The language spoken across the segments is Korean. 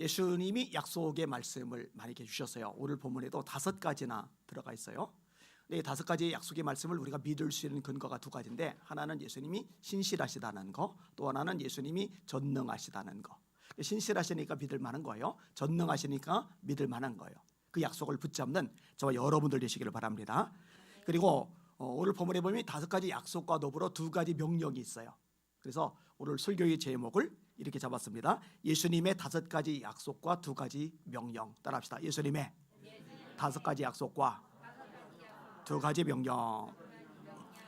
예수님이 약속의 말씀을 많이 주셨어요. 오늘 본문에도 5가지나 들어가 있어요. 이 5가지의 약속의 말씀을 우리가 믿을 수 있는 근거가 2가지인데, 하나는 예수님이 신실하시다는 거, 또 하나는 예수님이 전능하시다는 거. 신실하시니까 믿을 만한 거예요. 전능하시니까 믿을 만한 거예요. 그 약속을 붙잡는 저와 여러분들 되시기를 바랍니다. 그리고 오늘 본문에 보면 5가지 약속과 더불어 2가지 명령이 있어요. 그래서 오늘 설교의 제목을 이렇게 잡았습니다. 예수님의 5가지 약속과 2가지 명령. 따라합시다. 예수님의 5가지 약속과 2가지 명령.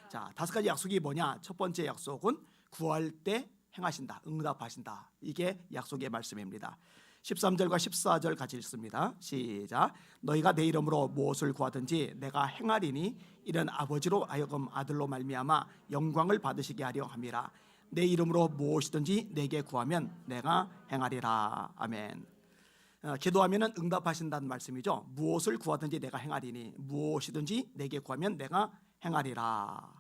자, 5가지 약속이 뭐냐? 첫 번째 약속은 구할 때 행하신다, 응답하신다. 이게 약속의 말씀입니다. 13절과 14절 같이 읽습니다. 시작. 너희가 내 이름으로 무엇을 구하든지 내가 행하리니 이는 아버지로 하여금 아들로 말미암아 영광을 받으시게 하려 함이라. 내 이름으로 무엇이든지 내게 구하면 내가 행하리라. 아멘. 기도하면 응답하신다는 말씀이죠. 무엇을 구하든지 내가 행하리니, 무엇이든지 내게 구하면 내가 행하리라.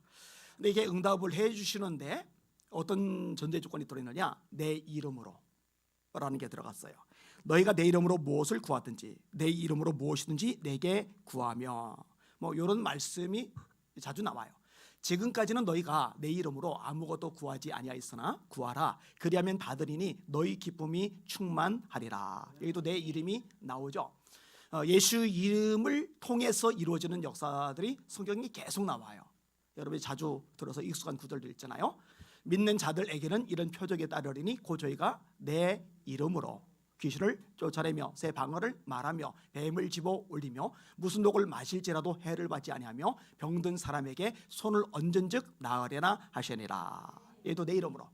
근데 이게 응답을 해 주시는데 어떤 전제 조건이 들어있느냐? 내 이름으로 라는 게 들어갔어요. 너희가 내 이름으로 무엇을 구하든지, 내 이름으로 무엇이든지 내게 구하며, 이런 말씀이 자주 나와요. 지금까지는 너희가 내 이름으로 아무것도 구하지 아니하였으나 구하라, 그리하면 받으리니 너희 기쁨이 충만하리라. 여기도 내 이름이 나오죠. 예수 이름을 통해서 이루어지는 역사들이 성경이 계속 나와요. 여러분이 자주 들어서 익숙한 구절들 있잖아요. 믿는 자들에게는 이런 표적이 따르리니 곧 저희가 내 이름으로 귀신을 쫓아내며 새 방언을 말하며 뱀을 집어 올리며 무슨 독을 마실지라도 해를 받지 아니하며 병든 사람에게 손을 얹은즉 나으려나 하시니라. 얘도 내 이름으로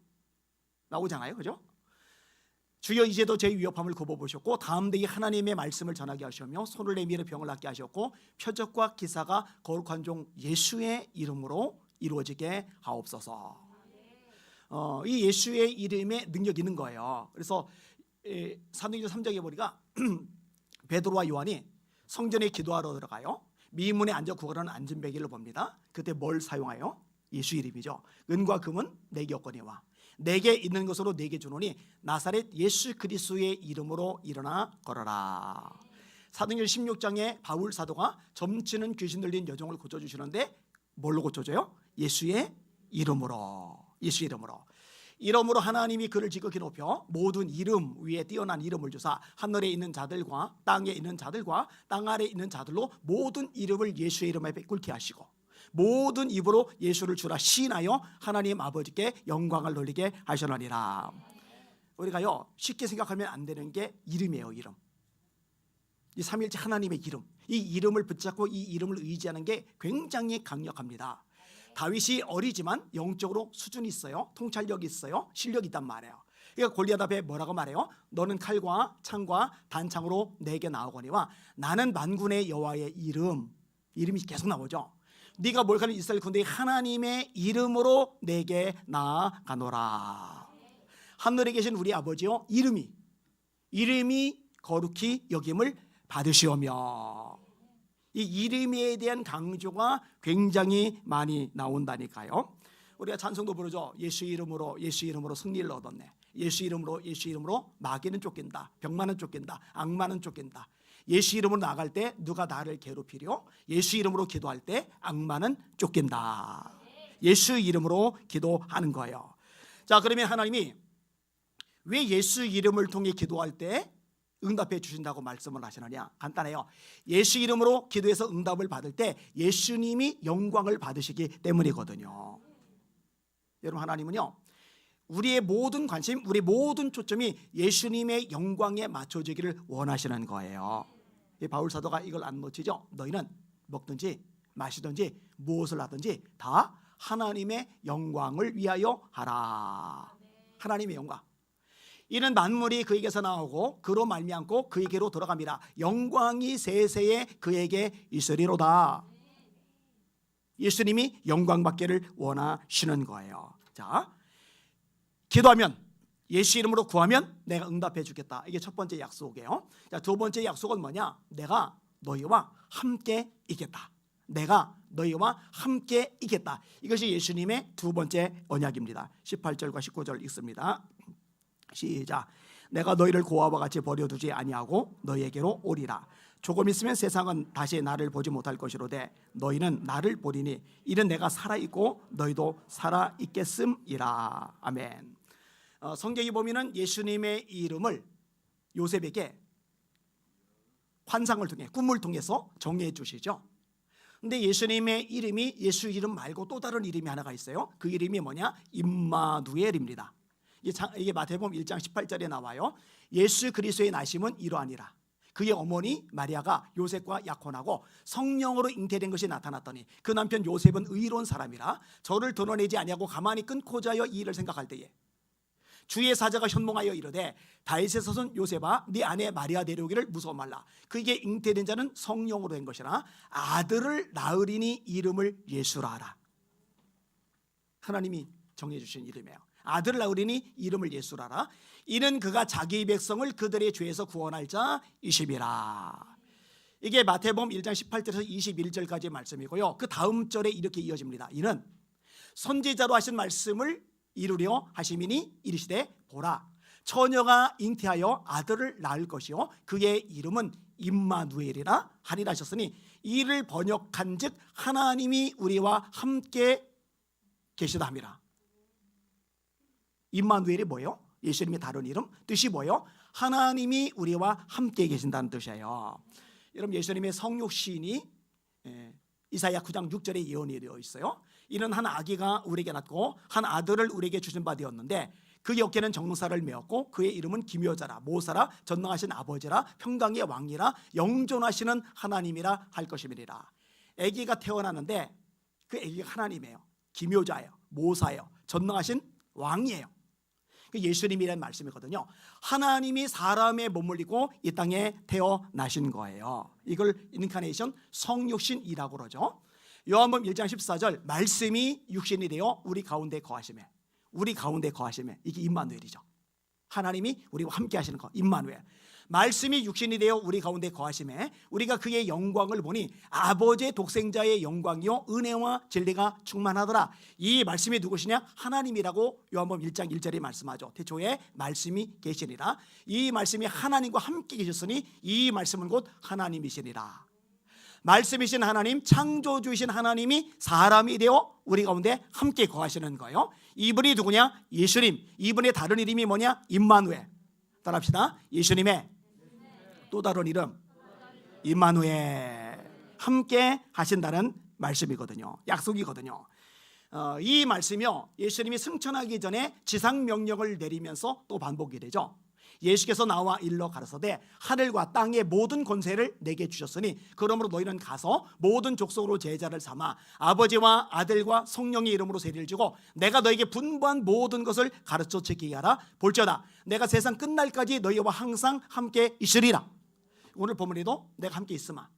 나오잖아요, 그죠? 주여 이제도 제 위협함을 굽어보셨고 다음 대에 하나님의 말씀을 전하게 하시며 손을 내밀어 병을 낫게 하셨고 표적과 기사가 거룩한 종 예수의 이름으로 이루어지게 하옵소서. 이 예수의 이름에 능력이 있는 거예요. 그래서 사도행전 3장에 보니까 베드로와 요한이 성전에 기도하러 들어가요. 미문에 앉아 구걸하는 앉은배기를 봅니다. 그때 뭘 사용해요? 예수 이름이죠. 은과 금은 내게 없거니와 내게 있는 것으로 내게 주노니 나사렛 예수 그리스도의 이름으로 일어나 걸어라. 사도행전 16장에 바울 사도가 점치는 귀신 들린 여종을 고쳐주시는데 뭘로 고쳐줘요? 예수의 이름으로. 예수 이름으로 하나님이 그를 지극히 높여 모든 이름 위에 뛰어난 이름을 주사 하늘에 있는 자들과 땅에 있는 자들과 땅 아래 있는 자들로 모든 이름을 예수의 이름에 꿇게 하시고 모든 입으로 예수를 주라 시인하여 하나님 아버지께 영광을 돌리게 하시느니라. 우리가요 쉽게 생각하면 안 되는 게 이름이에요. 이름. 이 삼위일체 하나님의 이름, 이 이름을 붙잡고 이 이름을 의지하는 게 굉장히 강력합니다. 다윗이 어리지만 영적으로 수준이 있어요. 통찰력이 있어요. 실력이 있단 말이에요. 그러니까 골리앗 앞에 뭐라고 말해요? 너는 칼과 창과 단창으로 내게 나오거니와 나는 만군의 여호와의 이름이 계속 나오죠. 네가 몰카는 이스라엘 군대의 하나님의 이름으로 내게 나아가노라. 하늘에 계신 우리 아버지요, 이름이 거룩히 여김을 받으시오며. 이 이름에 대한 강조가 굉장히 많이 나온다니까요. 우리가 찬송도 부르죠. 예수 이름으로 승리를 얻었네. 예수 이름으로 마귀는 쫓긴다, 병만은 쫓긴다, 악마는 쫓긴다. 예수 이름으로 나갈 때 누가 나를 괴롭히려? 예수 이름으로 기도할 때 악마는 쫓긴다. 예수 이름으로 기도하는 거예요. 자, 그러면 하나님이 왜 예수 이름을 통해 기도할 때 응답해 주신다고 말씀을 하시느냐? 간단해요. 예수 이름으로 기도해서 응답을 받을 때 예수님이 영광을 받으시기 때문이거든요. 여러분, 하나님은요 우리의 모든 관심, 우리 모든 초점이 예수님의 영광에 맞춰지기를 원하시는 거예요. 바울 사도가 이걸 안 놓치죠. 너희는 먹든지 마시든지 무엇을 하든지 다 하나님의 영광을 위하여 하라. 하나님의 영광. 이는 만물이 그에게서 나오고 그로 말미암고 그에게로 돌아갑니다. 영광이 세세에 그에게 있으리로다. 예수님이 영광 받기를 원하시는 거예요. 자, 기도하면, 예수 이름으로 구하면 내가 응답해 주겠다. 이게 첫 번째 약속이에요. 자, 두 번째 약속은 뭐냐? 내가 너희와 함께 있겠다. 내가 너희와 함께 있겠다. 이것이 예수님의 두 번째 언약입니다. 18절과 19절 읽습니다. 시작. 내가 너희를 고아와 같이 버려두지 아니하고 너희에게로 오리라. 조금 있으면 세상은 다시 나를 보지 못할 것이로되 너희는 나를 보리니 이는 내가 살아있고 너희도 살아있겠음이라. 아멘. 성경에 보면은 예수님의 이름을 요셉에게 환상을 통해 꿈을 통해서 정해 주시죠. 근데 예수님의 이름이 예수 이름 말고 또 다른 이름이 하나가 있어요. 그 이름이 뭐냐? 임마누엘입니다. 이게 마태복음 1장 18절에 나와요. 예수 그리스도의 나심은 이러하니라. 그의 어머니 마리아가 요셉과 약혼하고 성령으로 잉태된 것이 나타났더니 그 남편 요셉은 의로운 사람이라 저를 드러내지 아니하고 가만히 끊고자 하여 이 일을 생각할 때에 주의 사자가 현몽하여 이르되 다윗의 서손 요셉아 네 아내 마리아 데려오기를 무서워 말라. 그에게 잉태된 자는 성령으로 된 것이라 아들을 낳으리니 이름을 예수라 하라. 하나님이 정해주신 이름이에요. 아들을 낳으리니 이름을 예수라 하라. 이는 그가 자기 백성을 그들의 죄에서 구원할 자이심이라. 이게 마태복음 1장 18절에서 21절까지의 말씀이고요. 그 다음 절에 이렇게 이어집니다. 이는 선지자로 하신 말씀을 이루려 하심이니 이르시되 보라 처녀가 잉태하여 아들을 낳을 것이요 그의 이름은 임마누엘이라 하리라 하셨으니 이를 번역한즉 하나님이 우리와 함께 계시다 함이라. 임마누엘이 뭐예요? 예수님의 다른 이름 뜻이 뭐예요? 하나님이 우리와 함께 계신다는 뜻이에요. 여러분 예수님의 성육신이 이사야 9장 6절에 예언이 되어 있어요. 이는 한 아기가 우리에게 낳고 한 아들을 우리에게 주신 바 되었는데 그 어깨는 정사를 메었고 그의 이름은 기묘자라 모사라 전능하신 아버지라 평강의 왕이라 영존하시는 하나님이라 할 것임이니라. 아기가 태어나는데 그 아기가 하나님이에요. 기묘자예요. 모사예요. 전능하신 왕이에요. 예수님이라는 말씀이거든요. 하나님이 사람의 몸을 입고 이 땅에 태어나신 거예요. 이걸 인카네이션 성육신이라고 그러죠. 요한복음 1장 14절 말씀이 육신이 되어 우리 가운데 거하시매 이게 임마누엘이죠. 하나님이 우리와 함께 하시는 거 임마누엘. 말씀이 육신이 되어 우리 가운데 거하시매 우리가 그의 영광을 보니 아버지의 독생자의 영광이요 은혜와 진리가 충만하더라. 이 말씀이 누구시냐? 하나님이라고 요한복음 1장 1절에 말씀하죠. 태초에 말씀이 계시니라. 이 말씀이 하나님과 함께 계셨으니 이 말씀은 곧 하나님이시니라. 말씀이신 하나님, 창조주이신 하나님이 사람이 되어 우리 가운데 함께 거하시는 거예요. 이분이 누구냐? 예수님. 이분의 다른 이름이 뭐냐? 임마누엘. 따라합시다. 예수님의 또 다른 이름 임마누엘. 함께 하신다는 말씀이거든요. 약속이거든요. 이 말씀이요 예수님이 승천하기 전에 지상 명령을 내리면서 또 반복이 되죠. 예수께서 나와 일러 가라사대 하늘과 땅의 모든 권세를 내게 주셨으니 그러므로 너희는 가서 모든 족속으로 제자를 삼아 아버지와 아들과 성령의 이름으로 세례를 주고 내가 너에게 분부한 모든 것을 가르쳐 지키게 하라. 볼지어다 내가 세상 끝날까지 너희와 항상 함께 있으리라. 오늘 본문에도 내가 함께 있으마.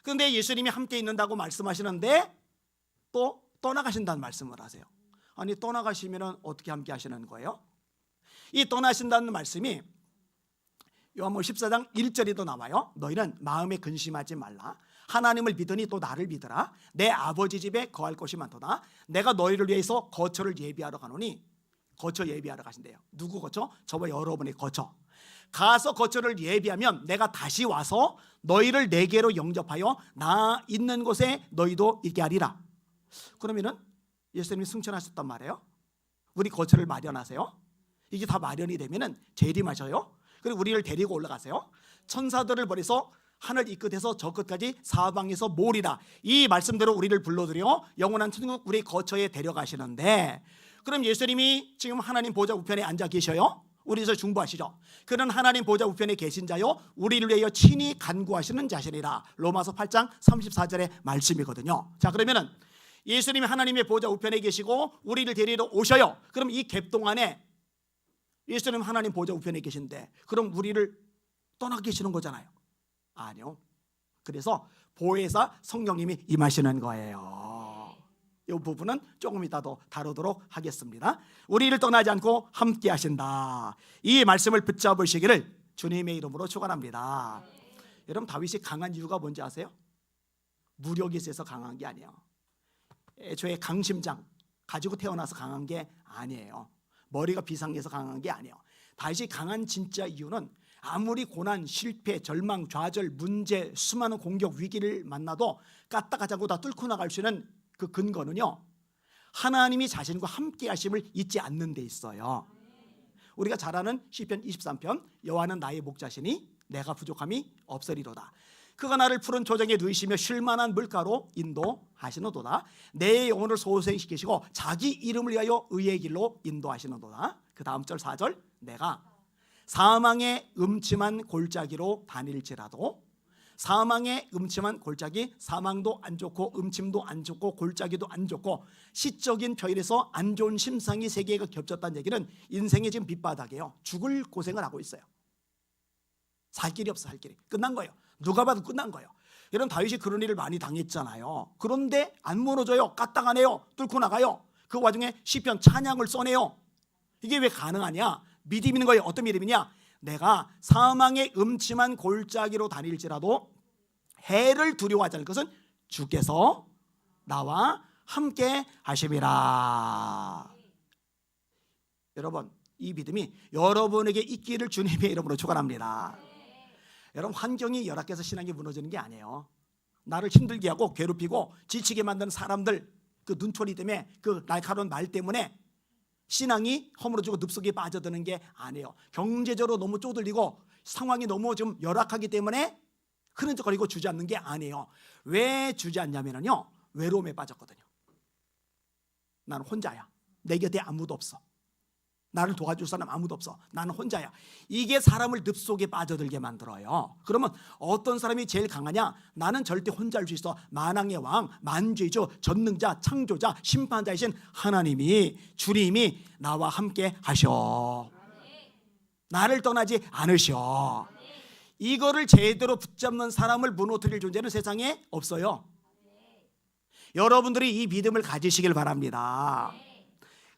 그런데 예수님이 함께 있는다고 말씀하시는데 또 떠나가신다는 말씀을 하세요. 아니 떠나가시면 어떻게 함께 하시는 거예요? 이 떠나신다는 말씀이 요한복음 14장 1절에도 나와요. 너희는 마음에 근심하지 말라. 하나님을 믿으니 또 나를 믿으라. 내 아버지 집에 거할 곳이 많도다. 내가 너희를 위해서 거처를 예비하러 가노니. 거처 예비하러 가신대요. 누구 거처? 저와 여러분의 거처. 가서 거처를 예비하면 내가 다시 와서 너희를 내게로 영접하여 나 있는 곳에 너희도 있게 하리라. 그러면은 예수님이 승천하셨단 말이에요. 우리 거처를 마련하세요. 이게 다 마련이 되면은 재림하셔요. 그리고 우리를 데리고 올라가세요. 천사들을 보내서 하늘 이 끝에서 저 끝까지 사방에서 모으리라. 이 말씀대로 우리를 불러들여 영원한 천국 우리 거처에 데려가시는데 그럼 예수님이 지금 하나님 보좌 우편에 앉아 계셔요. 우리에서 중보하시죠. 그는 하나님 보좌 우편에 계신 자요 우리를 위하여 친히 간구하시는 자시니라. 로마서 8장 34절의 말씀이거든요. 자 그러면은 예수님이 하나님의 보좌 우편에 계시고 우리를 데리러 오셔요. 그럼 이 갭 동안에 예수님 하나님 보좌 우편에 계신데 그럼 우리를 떠나 계시는 거잖아요. 아니요. 그래서 보혜사 성령님이 임하시는 거예요. 이 부분은 조금 이따 더 다루도록 하겠습니다. 우리를 떠나지 않고 함께 하신다. 이 말씀을 붙잡으시기를 주님의 이름으로 축원합니다. 여러분 다윗이 강한 이유가 뭔지 아세요? 무력이 있어서 강한 게 아니에요. 애초에 강심장 가지고 태어나서 강한 게 아니에요. 머리가 비상해서 강한 게 아니에요. 다윗이 강한 진짜 이유는 아무리 고난, 실패, 절망, 좌절, 문제, 수많은 공격, 위기를 만나도 까딱하지 않고 다 뚫고 나갈 수 있는 그 근거는요, 하나님이 자신과 함께 하심을 잊지 않는 데 있어요. 우리가 잘 아는 시편 23편, 여호와는 나의 목자시니 내가 부족함이 없으리로다. 그가 나를 푸른 조정에 누이시며 쉴만한 물가로 인도하시는도다. 내 영혼을 소생시키시고 자기 이름을 위하여 의의 길로 인도하시는도다. 그 다음 절 4절, 내가 사망의 음침한 골짜기로 다닐지라도, 사망의 음침한 골짜기, 사망도 안 좋고 음침도 안 좋고 골짜기도 안 좋고 시적인 표현에서 안 좋은 심상이 세 개가 겹쳤다는 얘기는 인생의 지금 밑바닥이에요. 죽을 고생을 하고 있어요. 살 길이 없어, 살 길이. 끝난 거예요. 누가 봐도 끝난 거예요. 여러분, 다윗이 그런 일을 많이 당했잖아요. 그런데 안 무너져요. 까딱하네요. 뚫고 나가요. 그 와중에 시편 찬양을 써내요. 이게 왜 가능하냐? 믿음이 있는 거예요. 어떤 믿음이냐? 내가 사망의 음침한 골짜기로 다닐지라도 해를 두려워하지 않을 것은 주께서 나와 함께 하심이라. 여러분, 이 믿음이 여러분에게 있기를 주님의 이름으로 축원합니다. 여러분, 환경이 열악해서 신앙이 무너지는 게 아니에요. 나를 힘들게 하고 괴롭히고 지치게 만드는 사람들, 그 눈초리 때문에, 그 날카로운 말 때문에 신앙이 허물어지고 늪속에 빠져드는 게 아니에요. 경제적으로 너무 쪼들리고 상황이 너무 좀 열악하기 때문에 흐느적거리고 주저앉는 게 아니에요. 왜 주저앉냐면요, 외로움에 빠졌거든요. 나는 혼자야. 내 곁에 아무도 없어. 나를 도와줄 사람 아무도 없어. 나는 혼자야. 이게 사람을 늪속에 빠져들게 만들어요. 그러면 어떤 사람이 제일 강하냐? 나는 절대 혼자 할 수 있어. 만왕의 왕, 만주의주, 전능자, 창조자, 심판자이신 하나님이, 주님이 나와 함께 하셔. 나를 떠나지 않으셔. 이거를 제대로 붙잡는 사람을 무너뜨릴 존재는 세상에 없어요. 여러분들이 이 믿음을 가지시길 바랍니다.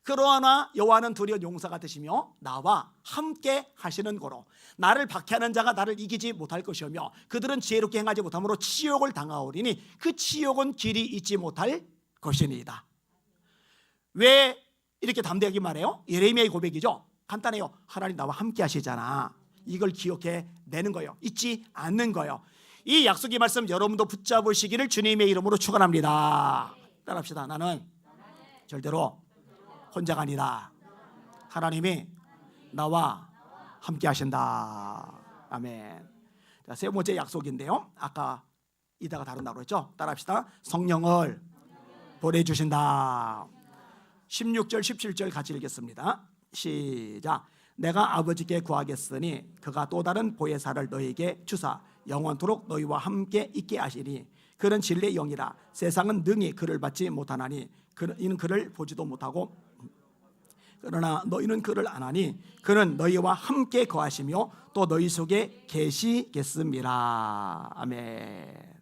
그러나 여호와는 두려운 용사가 되시며 나와 함께 하시는 거로, 나를 박해하는 자가 나를 이기지 못할 것이며 그들은 지혜롭게 행하지 못함으로 치욕을 당하오리니 그 치욕은 길이 잊지 못할 것이니이다. 왜 이렇게 담대하게 말해요? 예레미야의 고백이죠. 간단해요. 하나님 나와 함께 하시잖아. 이걸 기억해 내는 거예요. 잊지 않는 거예요. 이 약속의 말씀 여러분도 붙잡으시기를 주님의 이름으로 축원합니다. 따라합시다. 나는 절대로 혼자가 아니다. 하나님이 나와 함께 하신다. 아멘. 자, 세 번째 약속인데요, 아까 이따가 다룬다고 했죠. 따라합시다. 성령을 보내주신다. 16절 17절 같이 읽겠습니다. 시작. 내가 아버지께 구하겠으니 그가 또 다른 보혜사를 너희에게 주사 영원토록 너희와 함께 있게 하시니 그는 진리의 영이라. 세상은 능히 그를 받지 못하나니 이는 그를 보지도 못하고 그러나 너희는 그를 아나니 그는 너희와 함께 거하시며 또 너희 속에 계시겠습니다. 아멘.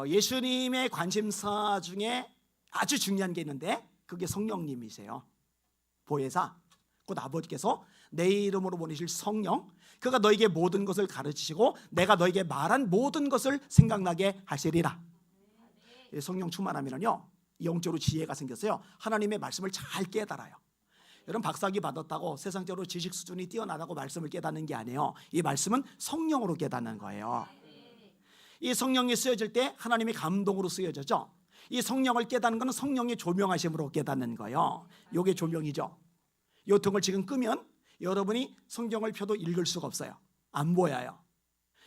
예수님의 관심사 중에 아주 중요한 게 있는데 그게 성령님이세요. 보혜사, 곧 아버지께서 내 이름으로 보내실 성령, 그가 너에게 모든 것을 가르치시고 내가 너에게 말한 모든 것을 생각나게 하시리라. 성령 충만하면요, 영적으로 지혜가 생겼어요. 하나님의 말씀을 잘 깨달아요. 여러분, 박사학위 받았다고 세상적으로 지식 수준이 뛰어나다고 말씀을 깨닫는 게 아니에요. 이 말씀은 성령으로 깨닫는 거예요. 이 성령이 쓰여질 때 하나님의 감동으로 쓰여졌죠. 이 성령을 깨닫는 것은 성령의 조명하심으로 깨닫는 거예요. 이게 조명이죠. 이 등을 지금 끄면 여러분이 성경을 펴도 읽을 수가 없어요. 안 보여요.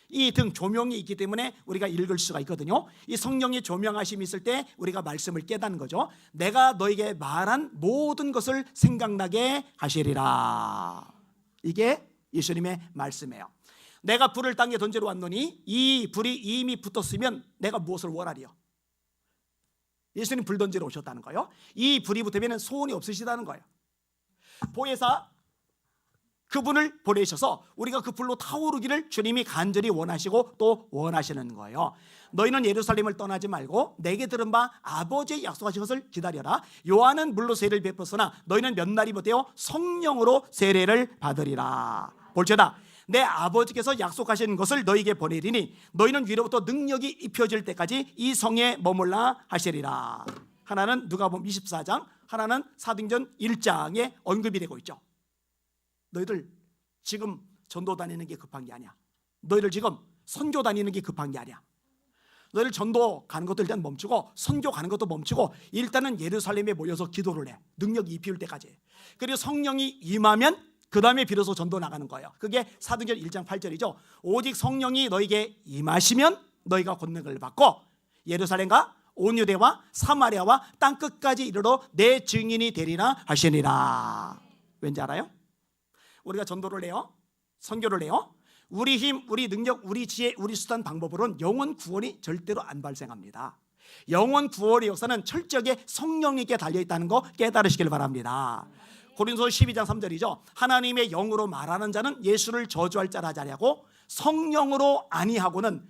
이 등 조명이 있기 때문에 우리가 읽을 수가 있거든요. 이 성령의 조명하심이 있을 때 우리가 말씀을 깨닫는 거죠. 내가 너에게 말한 모든 것을 생각나게 하시리라. 이게 예수님의 말씀이에요. 내가 불을 땅에 던지러 왔노니 이 불이 이미 붙었으면 내가 무엇을 원하리요? 예수님 불 던지러 오셨다는 거예요. 이 불이 붙으면 소원이 없으시다는 거예요. 보혜사, 그분을 보내셔서 우리가 그 불로 타오르기를 주님이 간절히 원하시고 또 원하시는 거예요. 너희는 예루살렘을 떠나지 말고 내게 들은 바 아버지의 약속하신 것을 기다려라. 요한은 물로 세례를 베풀었으나 너희는 몇 날이 못되어 성령으로 세례를 받으리라. 볼지어다 내 아버지께서 약속하신 것을 너희에게 보내리니 너희는 위로부터 능력이 입혀질 때까지 이 성에 머물라 하시리라. 하나는 누가복음 24장, 하나는 사도행전 1장에 언급이 되고 있죠. 너희들 지금 전도 다니는 게 급한 게 아니야. 너희들 지금 선교 다니는 게 급한 게 아니야. 너희들 전도 가는 것도 일단 멈추고 선교 가는 것도 멈추고 일단은 예루살렘에 모여서 기도를 해. 능력이 입힐 때까지. 그리고 성령이 임하면 그 다음에 비로소 전도 나가는 거예요. 그게 사도행전 1장 8절이죠. 오직 성령이 너에게 임하시면 너희가 권능을 받고 예루살렘과 온 유대와 사마리아와 땅끝까지 이르러 내 증인이 되리라 하시니라. 왠지 알아요? 우리가 전도를 해요. 선교를 해요. 우리 힘, 우리 능력, 우리 지혜, 우리 수단 방법으로는 영혼 구원이 절대로 안 발생합니다. 영혼 구원의 역사는 철저하게 성령님께 달려있다는 거 깨달으시길 바랍니다. 고린도서 12장 3절이죠. 하나님의 영으로 말하는 자는 예수를 저주할 자라 하지 아니하고 성령으로 아니하고는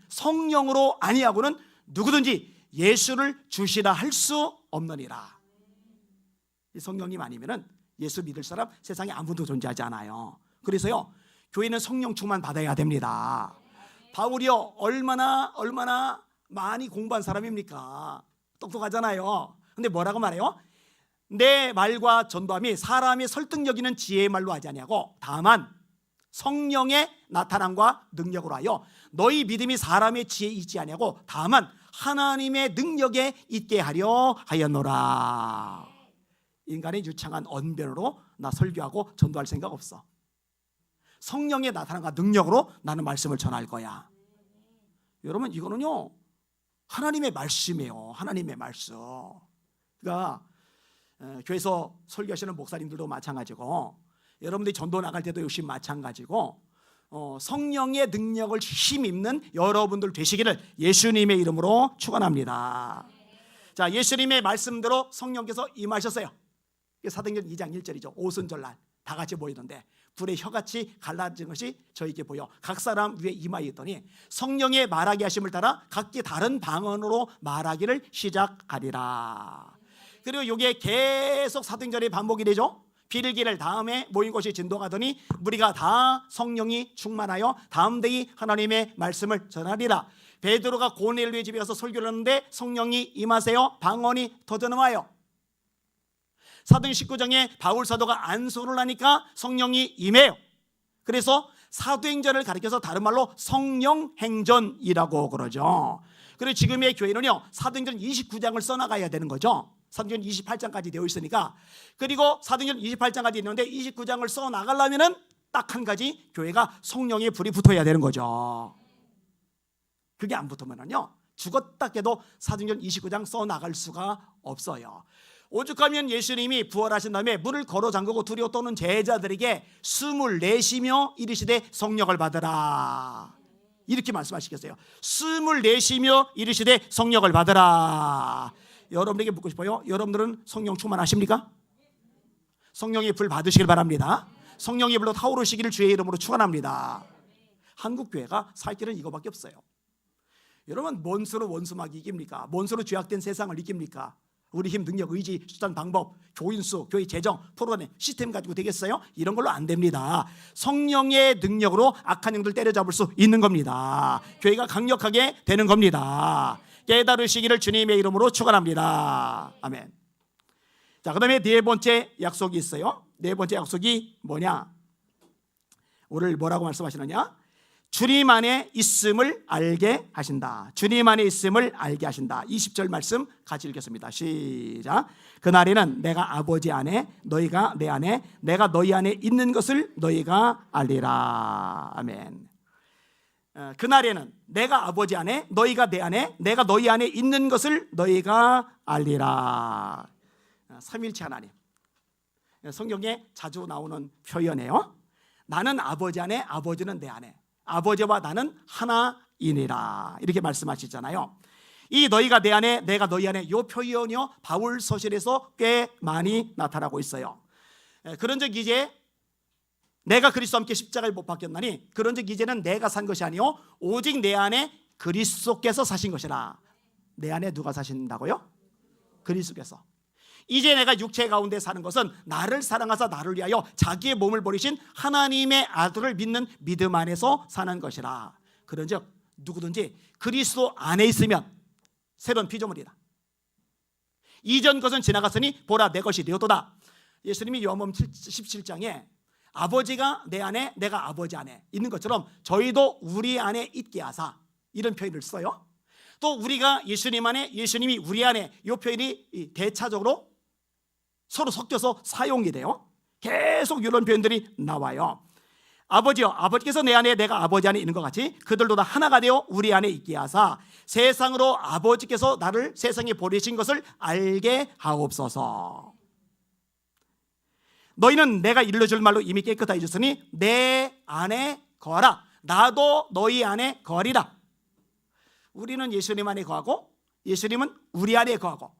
누구든지 예수를 주시라 할 수 없느니라. 이 성령님 아니면은 예수 믿을 사람 세상에 아무도 존재하지 않아요. 그래서요, 교회는 성령 충만 받아야 됩니다. 바울이요, 얼마나 많이 공부한 사람입니까? 똑똑하잖아요. 근데 뭐라고 말해요? 내 말과 전도함이 사람의 설득력 있는 지혜의 말로 하지 아니하고 다만 성령의 나타남과 능력으로 하여 너희 믿음이 사람의 지혜에 있지 아니하고 다만 하나님의 능력에 있게 하려 하였노라. 인간의 유창한 언변으로 나 설교하고 전도할 생각 없어. 성령의 나타남과 능력으로 나는 말씀을 전할 거야. 여러분, 이거는요 하나님의 말씀이에요. 하나님의 말씀. 그러니까 교회에서 설교하시는 목사님들도 마찬가지고 여러분들이 전도 나갈 때도 역시 마찬가지고 성령의 능력을 힘입는 여러분들 되시기를 예수님의 이름으로 축원합니다. 자, 예수님의 말씀대로 성령께서 임하셨어요. 사도행전 2장 1절이죠. 오순절날 다 같이 모이는데 불의 혀같이 갈라진 것이 저에게 보여 각 사람 위에 임하여 있더니 성령의 말하게 하심을 따라 각기 다른 방언으로 말하기를 시작하리라. 그리고 이게 계속 사도행전에 반복이 되죠. 빌기를 다음에 모인 곳이 진동하더니 무리가 다 성령이 충만하여 다음대이 하나님의 말씀을 전하리라. 베드로가 고넬료의 집에 가서 설교를 하는데 성령이 임하세요. 방언이 터져나와요. 사도행 19장에 바울 사도가 안수를 하니까 성령이 임해요. 그래서 사도행전을 가리켜서 다른 말로 성령행전이라고 그러죠. 그리고 지금의 교회는요 사도행전 29장을 써나가야 되는 거죠. 사도행전 28장까지 되어 있으니까. 그리고 사도행전 28장까지 있는데 29장을 써나가려면 딱 한 가지, 교회가 성령의 불이 붙어야 되는 거죠. 그게 안 붙으면요 죽었다 깨도 사도행전 29장 써나갈 수가 없어요. 오죽하면 예수님이 부활하신 다음에 문을 걸어 잠그고 두려워 떠는 제자들에게 숨을 내쉬며 이르시되 성령을 받으라, 이렇게 말씀하시겠어요. 숨을 내쉬며 이르시되 성령을 받으라. 여러분에게 묻고 싶어요. 여러분들은 성령 충만하십니까? 성령의 불 받으시길 바랍니다. 성령의 불로 타오르시기를 주의 이름으로 축원합니다. 한국 교회가 살 길은 이거밖에 없어요. 여러분, 뭔 수로 원수마귀 이깁니까? 뭔 수로 죄악된 세상을 이깁니까? 우리 힘, 능력, 의지, 수단, 방법, 교인수, 교회 재정, 프로그램, 시스템 가지고 되겠어요? 이런 걸로 안 됩니다. 성령의 능력으로 악한 영들 때려잡을 수 있는 겁니다. 교회가 강력하게 되는 겁니다. 깨달으시기를 주님의 이름으로 축원합니다. 아멘. 자, 그 다음에 네 번째 약속이 있어요. 네 번째 약속이 뭐냐? 오늘 뭐라고 말씀하시느냐? 주님 안에 있음을 알게 하신다. 주님 안에 있음을 알게 하신다. 20절 말씀 같이 읽겠습니다. 시작. 그날에는 내가 아버지 안에 너희가 내 안에 내가 너희 안에 있는 것을 너희가 알리라. 아멘. 그날에는 내가 아버지 안에 너희가 내 안에 내가 너희 안에 있는 것을 너희가 알리라. 삼일체 하나님, 성경에 자주 나오는 표현이에요. 나는 아버지 안에 아버지는 내 안에 아버지와 나는 하나이니라, 이렇게 말씀하시잖아요. 이 너희가 내 안에 내가 너희 안에, 이 표현이요 바울 서신에서 꽤 많이 나타나고 있어요. 그런즉 이제 내가 그리스도와 함께 십자가에 못 박혔나니 그런즉 이제는 내가 산 것이 아니요 오직 내 안에 그리스도께서 사신 것이라. 내 안에 누가 사신다고요? 그리스도께서. 이제 내가 육체 가운데 사는 것은 나를 사랑하사 나를 위하여 자기의 몸을 버리신 하나님의 아들을 믿는 믿음 안에서 사는 것이라. 그런즉 누구든지 그리스도 안에 있으면 새로운 피조물이다. 이전 것은 지나갔으니 보라 내 것이 되었도다. 예수님이 요한복음 17장에 아버지가 내 안에 내가 아버지 안에 있는 것처럼 저희도 우리 안에 있게 하사, 이런 표현을 써요. 또 우리가 예수님 안에 예수님이 우리 안에, 이 표현이 대차적으로 서로 섞여서 사용이 돼요. 계속 이런 표현들이 나와요. 아버지요, 아버지께서 내 안에 내가 아버지 안에 있는 것 같이 그들도 다 하나가 되어 우리 안에 있게 하사 세상으로 아버지께서 나를 세상에 보내신 것을 알게 하옵소서. 너희는 내가 일러줄 말로 이미 깨끗하게 해줬으니 내 안에 거하라. 나도 너희 안에 거하리라. 우리는 예수님 안에 거하고 예수님은 우리 안에 거하고,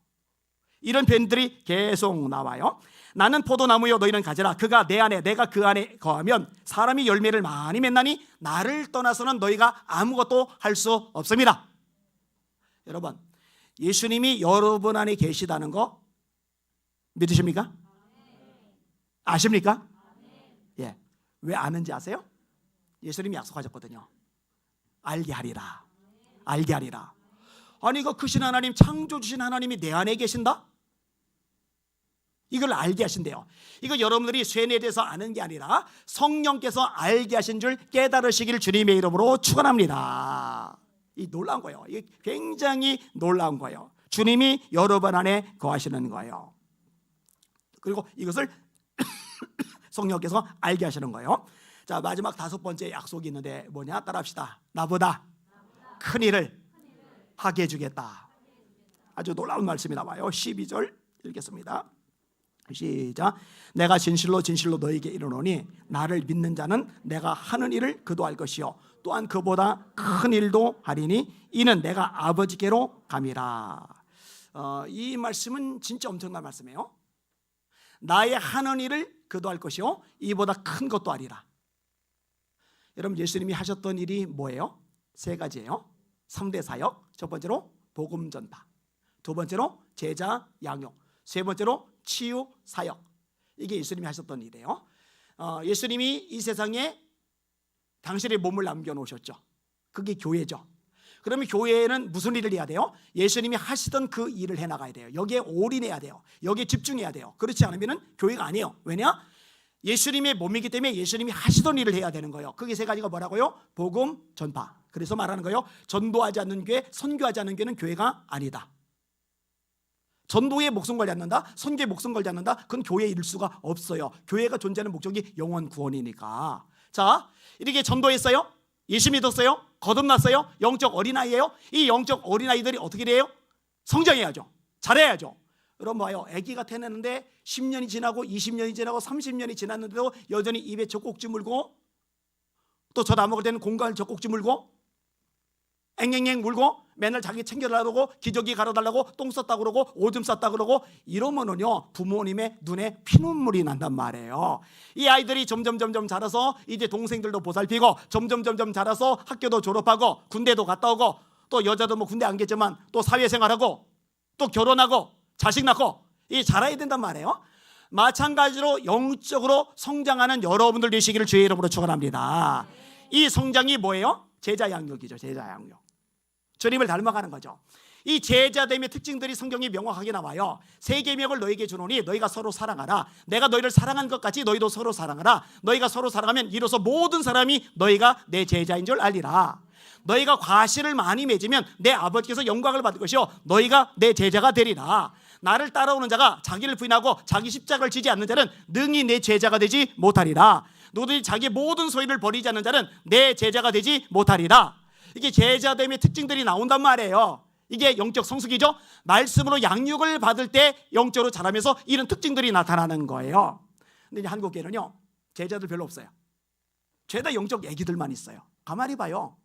이런 표현들이 계속 나와요. 나는 포도나무요 너희는 가지라. 그가 내 안에 내가 그 안에 거하면 사람이 열매를 많이 맺나니 나를 떠나서는 너희가 아무것도 할 수 없습니다. 여러분, 예수님이 여러분 안에 계시다는 거 믿으십니까? 아십니까? 예. 왜 아는지 아세요? 예수님이 약속하셨거든요. 알게 하리라. 알게 하리라. 아니, 이거 크신 하나님, 창조주신 하나님이 내 안에 계신다? 이걸 알게 하신대요. 이거 여러분들이 쇠뇌에 대해서 아는 게 아니라 성령께서 알게 하신 줄 깨달으시길 주님의 이름으로 축원합니다. 이 놀라운 거예요. 이게 굉장히 놀라운 거예요. 주님이 여러분 안에 거하시는 거예요. 그리고 이것을 성령께서 알게 하시는 거예요. 자, 마지막 5번째 약속이 있는데 뭐냐? 따라합시다. 나보다 큰 일을 하게 해주겠다. 아주 놀라운 말씀이 나와요. 12절 읽겠습니다. 시작. 내가 진실로 진실로 너에게 이르노니 나를 믿는 자는 내가 하는 일을 그도 할 것이요 또한 그보다 큰 일도 하리니 이는 내가 아버지께로 감이라. 이 말씀은 진짜 엄청난 말씀이에요. 나의 하는 일을 그도 할 것이요 이보다 큰 것도 하리라. 여러분, 예수님이 하셨던 일이 뭐예요? 3가지예요. 3대 사역. 첫 번째로 복음 전파, 두 번째로 제자 양육, 세 번째로 치유 사역. 이게 예수님이 하셨던 일이에요. 예수님이 이 세상에 당신의 몸을 남겨놓으셨죠. 그게 교회죠. 그러면 교회는 무슨 일을 해야 돼요? 예수님이 하시던 그 일을 해나가야 돼요. 여기에 올인해야 돼요. 여기에 집중해야 돼요. 그렇지 않으면 교회가 아니에요. 왜냐? 예수님의 몸이기 때문에 예수님이 하시던 일을 해야 되는 거예요. 그게 3가지가 뭐라고요? 복음 전파. 그래서 말하는 거예요. 전도하지 않는 교회, 선교하지 않는 교회는 교회가 아니다. 전도에 목숨 걸지 않는다, 선교에 목숨 걸지 않는다, 그건 교회에 이를 수가 없어요. 교회가 존재하는 목적이 영혼 구원이니까. 자, 이렇게 전도했어요. 예수 믿었어요. 거듭났어요. 영적 어린아이예요. 이 영적 어린아이들이 어떻게 돼요? 성장해야죠. 잘해야죠. 여러분 봐요. 아기가 태어났는데 10년이 지나고 20년이 지나고 30년이 지났는데도 여전히 입에 젖꼭지 물고, 또 젖 안 먹을 때는 공갈 젖꼭지 물고 앵앵앵 물고 맨날 자기 챙겨달라고 기저귀 갈아달라고 똥 쌌다 그러고 오줌 쌌다 그러고 이러면은요 부모님의 눈에 피눈물이 난단 말이에요. 이 아이들이 점점 자라서 이제 동생들도 보살피고 점점 자라서 학교도 졸업하고 군대도 갔다 오고, 또 여자도 뭐 군대 안 갔지만 또 사회생활하고 또 결혼하고 자식 낳고 이 자라야 된단 말이에요. 마찬가지로 영적으로 성장하는 여러분들 되시기를 주의 이름으로 축원합니다. 이 성장이 뭐예요? 제자 양육이죠. 제자 양육. 주님을 닮아가는 거죠. 이 제자됨의 특징들이 성경에 명확하게 나와요. 3계명을 너에게 주노니 너희가 서로 사랑하라. 내가 너희를 사랑한 것 같이 너희도 서로 사랑하라. 너희가 서로 사랑하면 이로써 모든 사람이 너희가 내 제자인 줄 알리라. 너희가 과실을 많이 맺으면 내 아버지께서 영광을 받을 것이요 너희가 내 제자가 되리라. 나를 따라오는 자가 자기를 부인하고 자기 십자가를 지지 않는 자는 능히 내 제자가 되지 못하리라. 너희들이 자기 모든 소유를 버리지 않는 자는 내 제자가 되지 못하리라. 이게 제자됨의 특징들이 나온단 말이에요. 이게 영적 성숙이죠. 말씀으로 양육을 받을 때 영적으로 자라면서 이런 특징들이 나타나는 거예요. 근데 이제 한국교회는요 제자들 별로 없어요. 죄다 영적 애기들만 있어요. 가만히 봐요.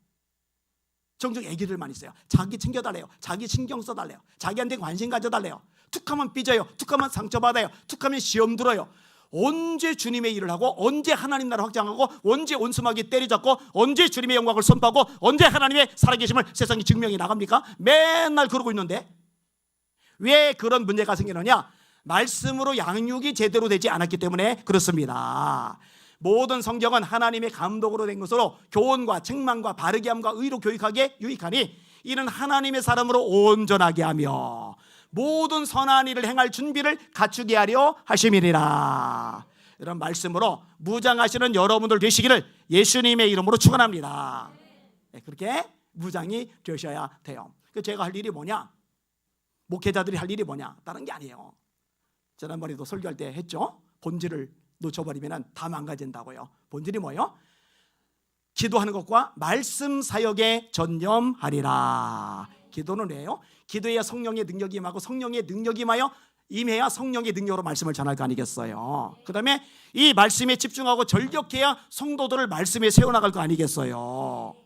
정적 애기들만 있어요. 자기 챙겨달래요. 자기 신경 써달래요. 자기한테 관심 가져달래요. 툭하면 삐져요. 툭하면 상처받아요. 툭하면 시험 들어요. 언제 주님의 일을 하고, 언제 하나님 나라를 확장하고, 언제 온수막이 때려잡고, 언제 주님의 영광을 선포하고, 언제 하나님의 살아계심을 세상에 증명해 나갑니까? 맨날 그러고 있는데 왜 그런 문제가 생기느냐? 말씀으로 양육이 제대로 되지 않았기 때문에 그렇습니다. 모든 성경은 하나님의 감독으로 된 것으로 교훈과 책망과 바르게 함과 의로 교육하기에 유익하니 이는 하나님의 사람으로 온전하게 하며 모든 선한 일을 행할 준비를 갖추게 하려 하심이니라. 이런 말씀으로 무장하시는 여러분들 되시기를 예수님의 이름으로 축원합니다. 그렇게 무장이 되셔야 돼요. 제가 할 일이 뭐냐? 목회자들이 할 일이 뭐냐? 다른 게 아니에요. 지난번에도 설교할 때 했죠. 본질을 놓쳐버리면 다 망가진다고요. 본질이 뭐예요? 기도하는 것과 말씀 사역에 전념하리라. 기도는 왜요? 기도해야 성령의 능력이 임하고 성령의 능력이 임해야 성령의 능력으로 말씀을 전할 거 아니겠어요. 그 다음에 이 말씀에 집중하고 절격해야 성도들을 말씀에 세워나갈 거 아니겠어요.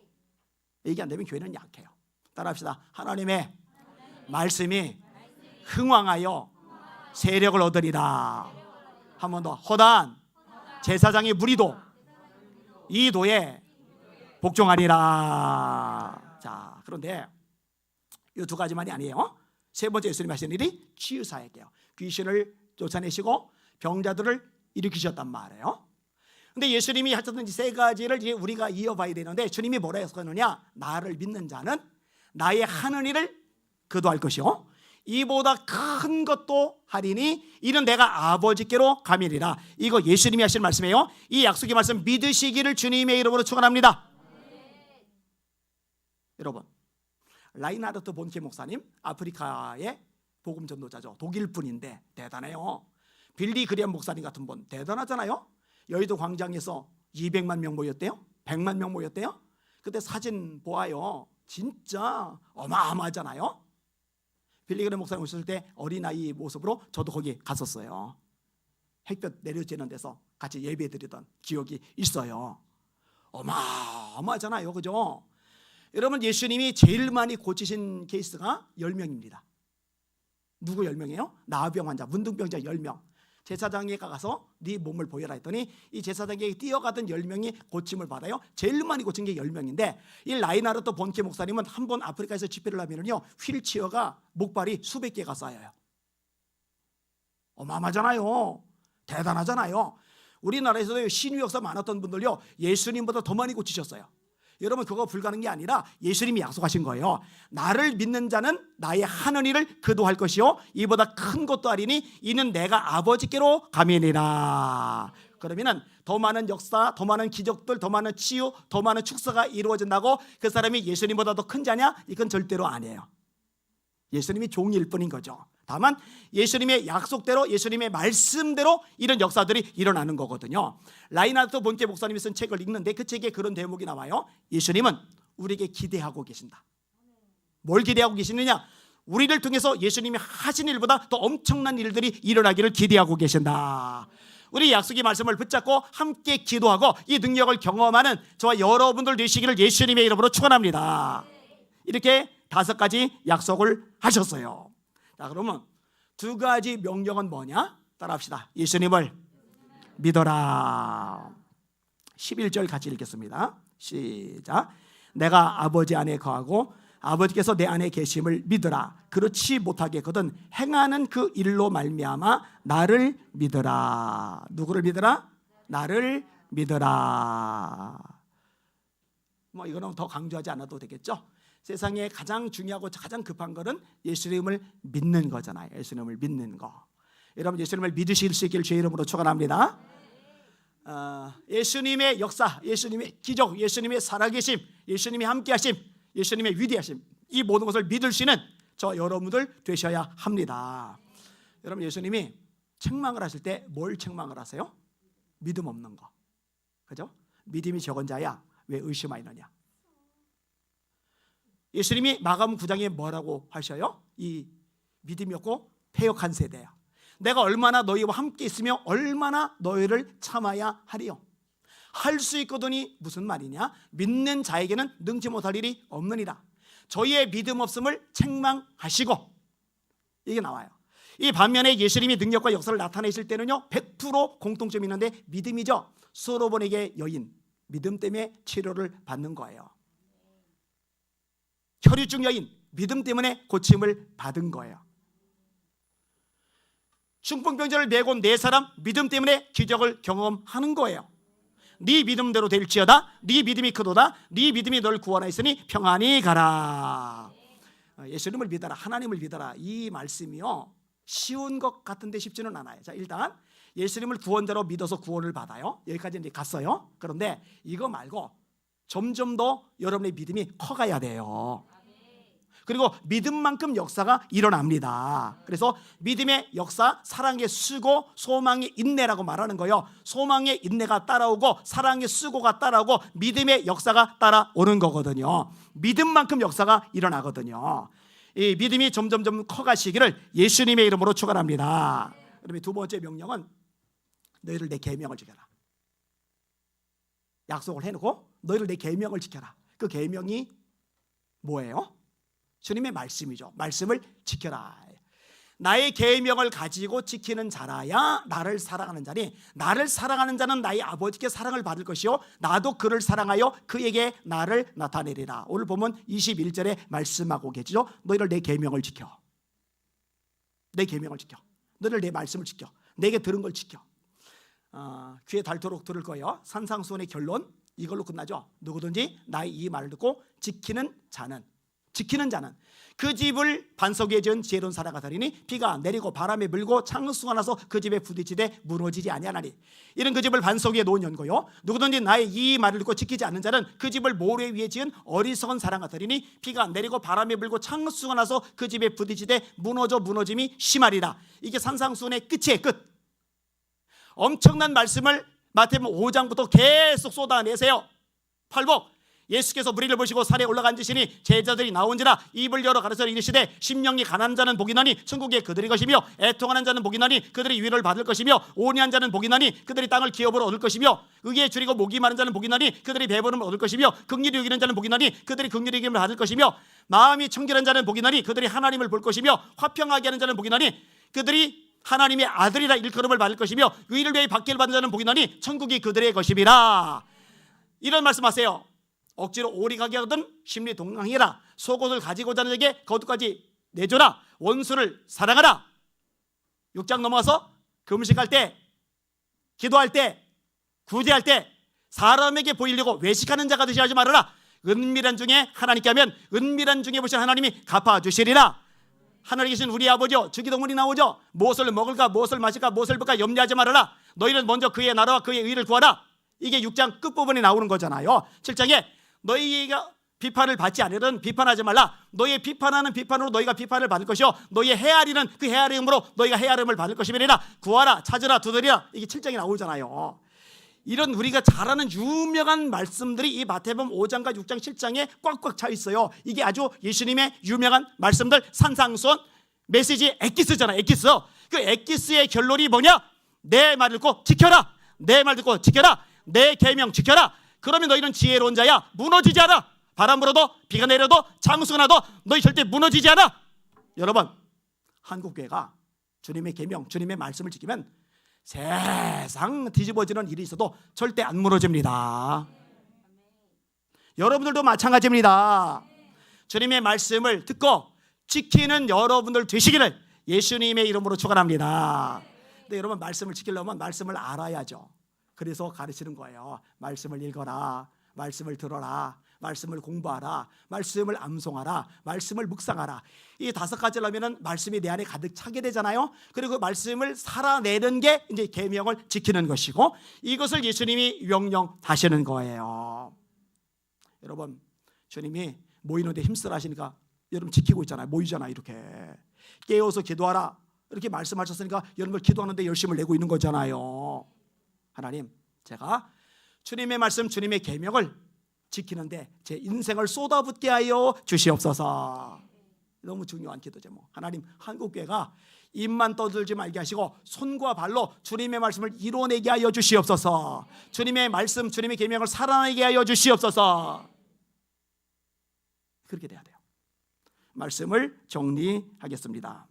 이게 안 되면 교회는 약해요. 따라합시다. 하나님의 말씀이 흥왕하여 세력을 얻으리라. 한 번 더. 허다한 제사장의 무리도 이 도에 복종하리라. 자, 그런데 이 두 가지만이 아니에요. 세 번째 예수님이 하신 일이 치유사역이에요. 귀신을 쫓아내시고 병자들을 일으키셨단 말이에요. 근데 예수님이 하셨던 이 세 가지를 이제 우리가 이어봐야 되는데, 주님이 뭐라 했었느냐? 나를 믿는 자는 나의 하는 일을 그도 할 것이요 이보다 큰 것도 하리니 이는 내가 아버지께로 가미리라. 이거 예수님이 하신 말씀이에요. 이 약속의 말씀 믿으시기를 주님의 이름으로 축원합니다. 여러분, 라인하르트 본케 목사님, 아프리카의 복음 전도자죠. 독일 분인데 대단해요. 빌리 그리엄 목사님 같은 분 대단하잖아요. 여의도 광장에서 200만 명 모였대요. 100만 명 모였대요. 그때 사진 보아요. 진짜 어마어마하잖아요. 빌리 그리엄 목사님 오셨을 때 어린아이 모습으로 저도 거기 갔었어요. 햇볕 내려지는 데서 같이 예배 드리던 기억이 있어요. 어마어마하잖아요. 그죠? 여러분, 예수님이 제일 많이 고치신 케이스가 10명입니다. 누구 10명이에요? 나병 환자, 문둥병자 10명. 제사장에게 가서 네 몸을 보여라 했더니 이 제사장에게 뛰어가던 10명이 고침을 받아요. 제일 많이 고친 게 10명인데 이 라인하르트 본케 목사님은 한 번 아프리카에서 집회를 하면요 휠체어가 목발이 수백 개가 쌓여요. 어마어마하잖아요. 대단하잖아요. 우리나라에서도 신유 역사 많았던 분들요 예수님보다 더 많이 고치셨어요. 여러분, 그거 불가능한 게 아니라 예수님이 약속하신 거예요. 나를 믿는 자는 나의 하는 일을 그도 할 것이요 이보다 큰 것도 하리니 이는 내가 아버지께로 가미니라. 그러면은 더 많은 역사, 더 많은 기적들, 더 많은 치유, 더 많은 축사가 이루어진다고 그 사람이 예수님보다 더 큰 자냐? 이건 절대로 아니에요. 예수님이 종일 뿐인 거죠. 다만 예수님의 약속대로, 예수님의 말씀대로 이런 역사들이 일어나는 거거든요. 라인하르트 본케 목사님이 쓴 책을 읽는데 그 책에 그런 대목이 나와요. 예수님은 우리에게 기대하고 계신다. 뭘 기대하고 계시느냐? 우리를 통해서 예수님이 하신 일보다 더 엄청난 일들이 일어나기를 기대하고 계신다. 우리 약속의 말씀을 붙잡고 함께 기도하고 이 능력을 경험하는 저와 여러분들 되시기를 예수님의 이름으로 축원합니다. 이렇게 5가지 약속을 하셨어요. 자, 그러면 2가지 명령은 뭐냐? 따라합시다. 예수님을 믿어라. 11절 같이 읽겠습니다. 시작. 내가 아버지 안에 거하고 아버지께서 내 안에 계심을 믿어라. 그렇지 못하겠거든 행하는 그 일로 말미암아 나를 믿어라. 누구를 믿어라? 나를 믿어라. 뭐 이거는 더 강조하지 않아도 되겠죠? 세상에 가장 중요하고 가장 급한 것은 예수님을 믿는 거잖아요. 예수님을 믿는 거. 여러분, 예수님을 믿으실 수 있기를 주의 이름으로 축원합니다. 예수님의 역사, 예수님의 기적, 예수님의 살아계심, 예수님의 함께하심, 예수님의 위대하심, 이 모든 것을 믿을 수 있는 저 여러분들 되셔야 합니다. 여러분, 예수님이 책망을 하실 때 뭘 책망을 하세요? 믿음 없는 거. 그죠? 믿음이 적은 자야 왜 의심하느냐. 예수님이 마가복음 9장에 뭐라고 하셔요? 이 믿음이 없고 패역한 세대야. 내가 얼마나 너희와 함께 있으며 얼마나 너희를 참아야 하리요. 할 수 있거든이 무슨 말이냐? 믿는 자에게는 능치 못할 일이 없느니라. 저희의 믿음 없음을 책망하시고, 이게 나와요. 이 반면에 예수님이 능력과 역사를 나타내실 때는요 100% 공통점이 있는데 믿음이죠. 수로본에게 여인, 믿음 때문에 치료를 받는 거예요. 혈유증 여인, 믿음 때문에 고침을 받은 거예요. 중풍병자를 메고 4사람, 믿음 때문에 기적을 경험하는 거예요. 네 믿음대로 될지어다. 네 믿음이 크도다. 네 믿음이 널 구원하였으니 평안히 가라. 예수님을 믿어라, 하나님을 믿어라. 이 말씀이요 쉬운 것 같은데 쉽지는 않아요. 자, 일단 예수님을 구원자로 믿어서 구원을 받아요. 여기까지 이제 갔어요. 그런데 이거 말고 점점 더 여러분의 믿음이 커가야 돼요. 그리고 믿음만큼 역사가 일어납니다. 그래서 믿음의 역사, 사랑의 수고, 소망의 인내라고 말하는 거예요. 소망의 인내가 따라오고 사랑의 수고가 따라오고 믿음의 역사가 따라오는 거거든요. 믿음만큼 역사가 일어나거든요. 이 믿음이 점점 커가시기를 예수님의 이름으로 축원합니다. 그다음에 두 번째 명령은 너희를 내 계명을 지켜라. 약속을 해놓고 너희를 내 계명을 지켜라. 그 계명이 뭐예요? 주님의 말씀이죠. 말씀을 지켜라. 나의 계명을 가지고 지키는 자라야 나를 사랑하는 자니, 나를 사랑하는 자는 나의 아버지께 사랑을 받을 것이요 나도 그를 사랑하여 그에게 나를 나타내리라. 오늘 보면 21절에 말씀하고 계시죠. 너희를 내 계명을 지켜. 내 계명을 지켜. 너희를 내 말씀을 지켜. 내게 들은 걸 지켜. 귀에 닳도록 들을 거예요. 산상수훈의 결론 이걸로 끝나죠. 누구든지 나의 이 말을 듣고 지키는 자는 그 집을 반석 위에 지은 지혜로운 사람과 다르니 비가 내리고 바람에 불고 창수가 나서 그 집에 부딪히되 무너지지 아니하나니 이는 그 집을 반석 위에 놓은 연고요 누구든지 나의 이 말을 듣고 지키지 않는 자는 그 집을 모래 위에 지은 어리석은 사람과 다르니 비가 내리고 바람에 불고 창수가 나서 그 집에 부딪히되 무너짐이 심하리라. 이게 산상수훈의 끝이에요. 끝. 엄청난 말씀을 마태복음 5장부터 계속 쏟아내세요. 팔복 예수께서 무리를 보시고 산에 올라가 앉으시니 제자들이 나온지라 입을 열어 가르쳐 이르시되 심령이 가난한 자는 복이 나니 천국에 그들이 것이며 애통하는 자는 복이 나니 그들이 위로를 받을 것이며 온유한 자는 복이 나니 그들이 땅을 기업으로 얻을 것이며 의에 줄이고 목이 마른 자는 복이 나니 그들이 배부름을 얻을 것이며 긍휼히 여기는 자는 복이 나니 그들이 긍휼히 여김을 받을 것이며 마음이 청결한 자는 복이 나니 그들이 하나님을 볼 것이며 화평하게 하는 자는 복이 나니 그들이 하나님의 아들이라 일컬음을 받을 것이며 의를 위해 박해를 받는 자는 복이 나니 천국이 그들의 것이니라. 이런 말씀하세요. 억지로 오리 가게 하거든 심리 동강해라. 속옷을 가지고자 하는 자에게 겉옷까지 내줘라. 원수를 사랑하라. 6장 넘어가서 금식할 때, 기도할 때, 구제할 때 사람에게 보이려고 외식하는 자가 되지 하지 말아라. 은밀한 중에 하나님께 하면 은밀한 중에 보신 하나님이 갚아주시리라. 하늘에 계신 우리 아버지여, 주기도문이 나오죠. 무엇을 먹을까, 무엇을 마실까, 무엇을 볼까 염려하지 말아라. 너희는 먼저 그의 나라와 그의 의를 구하라. 이게 6장 끝부분에 나오는 거잖아요. 7장에 너희가 비판을 받지 않으려는 비판하지 말라. 너희의 비판하는 비판으로 너희가 비판을 받을 것이요 너희의 헤아리는 그 헤아림으로 너희가 헤아림을 받을 것이니라. 구하라, 찾으라, 두드리라. 이게 7장에 나오잖아요. 이런 우리가 잘 아는 유명한 말씀들이 이 마태복음 5장과 6장 7장에 꽉꽉 차 있어요. 이게 아주 예수님의 유명한 말씀들, 산상수훈 메시지 엑기스잖아요. 엑기스. 그 엑기스의 결론이 뭐냐? 내 말 듣고 지켜라. 내 말 듣고 지켜라. 내 계명 지켜라. 그러면 너희는 지혜로운 자야. 무너지지 않아. 바람 불어도 비가 내려도 장수가 나도 너희 절대 무너지지 않아. 여러분, 한국교회가 주님의 계명, 주님의 말씀을 지키면 세상 뒤집어지는 일이 있어도 절대 안 무너집니다. 여러분들도 마찬가지입니다. 주님의 말씀을 듣고 지키는 여러분들 되시기를 예수님의 이름으로 축원합니다. 근데 여러분, 말씀을 지키려면 말씀을 알아야죠. 그래서 가르치는 거예요. 말씀을 읽어라, 말씀을 들어라, 말씀을 공부하라, 말씀을 암송하라, 말씀을 묵상하라. 이 5가지를 하면은 말씀이 내 안에 가득 차게 되잖아요. 그리고 그 말씀을 살아내는 게 이제 계명을 지키는 것이고, 이것을 예수님이 명령하시는 거예요. 여러분, 주님이 모이는데 힘쓰라 하시니까 여러분 지키고 있잖아요. 모이잖아요. 이렇게 깨어서 기도하라 이렇게 말씀하셨으니까 여러분 기도하는데 열심을 내고 있는 거잖아요. 하나님, 제가 주님의 말씀, 주님의 계명을 지키는데 제 인생을 쏟아붓게 하여 주시옵소서. 너무 중요한 기도죠. 하나님, 한국교회가 입만 떠들지 말게 하시고 손과 발로 주님의 말씀을 이뤄내게 하여 주시옵소서. 주님의 말씀, 주님의 계명을 살아내게 하여 주시옵소서. 그렇게 돼야 돼요. 말씀을 정리하겠습니다.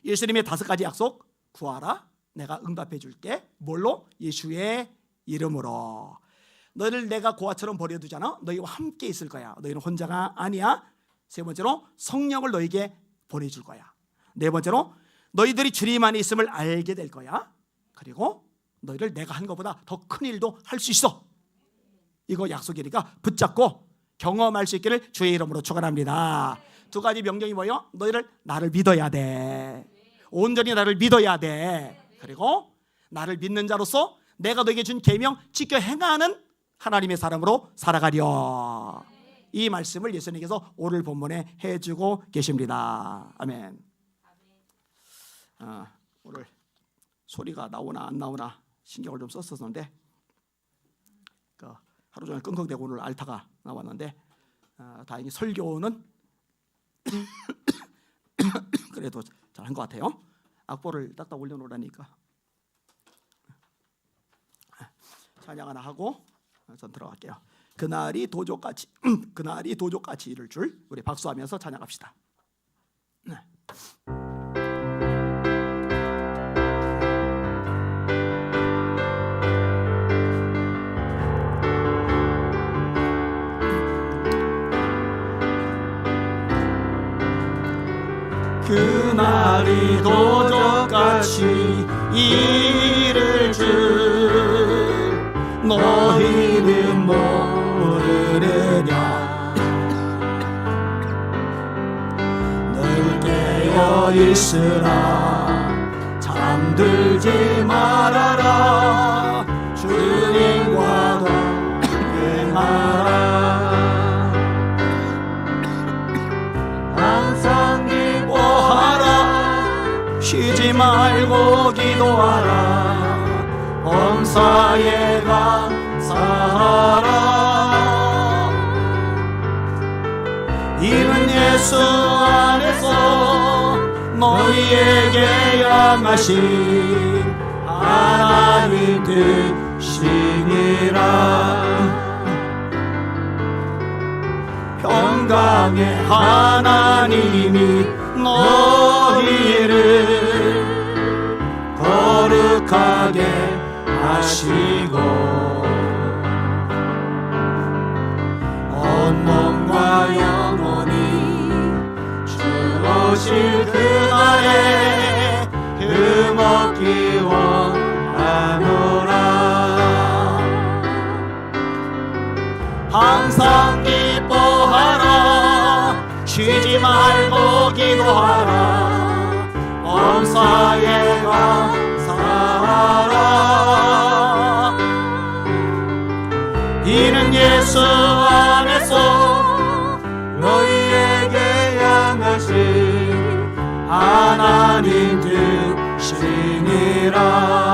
예수님의 5가지 약속, 구하라, 내가 응답해 줄게. 뭘로? 예수의 이름으로. 너희를 내가 고아처럼 버려두잖아. 너희와 함께 있을 거야. 너희는 혼자가 아니야. 3번째로 성령을 너희에게 보내줄 거야. 4번째로 너희들이 주님 안에 있음을 알게 될 거야. 그리고 너희를 내가 한 것보다 더 큰 일도 할 수 있어. 이거 약속이니까 붙잡고 경험할 수 있기를 주의 이름으로 축원합니다. 2가지 명령이 뭐예요? 너희를 나를 믿어야 돼. 온전히 나를 믿어야 돼. 그리고 나를 믿는 자로서 내가 너에게 준 계명 지켜 행하는 하나님의 사람으로 살아가려. 이 말씀을 예수님께서 오늘 본문에 해주고 계십니다. 아멘. 오늘 소리가 나오나 안 나오나 신경을 좀 썼었는데 하루 종일 끙끙대고 오늘 알타가 나왔는데 다행히 설교는 그래도 잘한 것 같아요. 악보를 딱딱 올려놓으라니까. 찬양 하나 하고 전 들어갈게요. 그날이 도적같이 그날이 도적같이 이를 줄. 우리 박수하면서 찬양합시다. 그날이 도적같이 이를 줄 너희는 모르느냐. 늘 깨어 있으라 잠들지 말아라. 주님과 동행하라. 항상 기뻐하라. 쉬지 말고 기도하라. 범사에 감사하라. 이는 예수 안에서 너희에게 양하신 하나님 뜻이니라. 평강의 하나님이 너희를 거룩하게 하시고 온몸과 영혼이 주오실 그날에 흠없기 원하노라. 항상 기뻐하라. 쉬지 말고 기도하라. 범사에 감사하라. 이는 예수 안에서 너희에게 양하신 하나님 뜻이니라.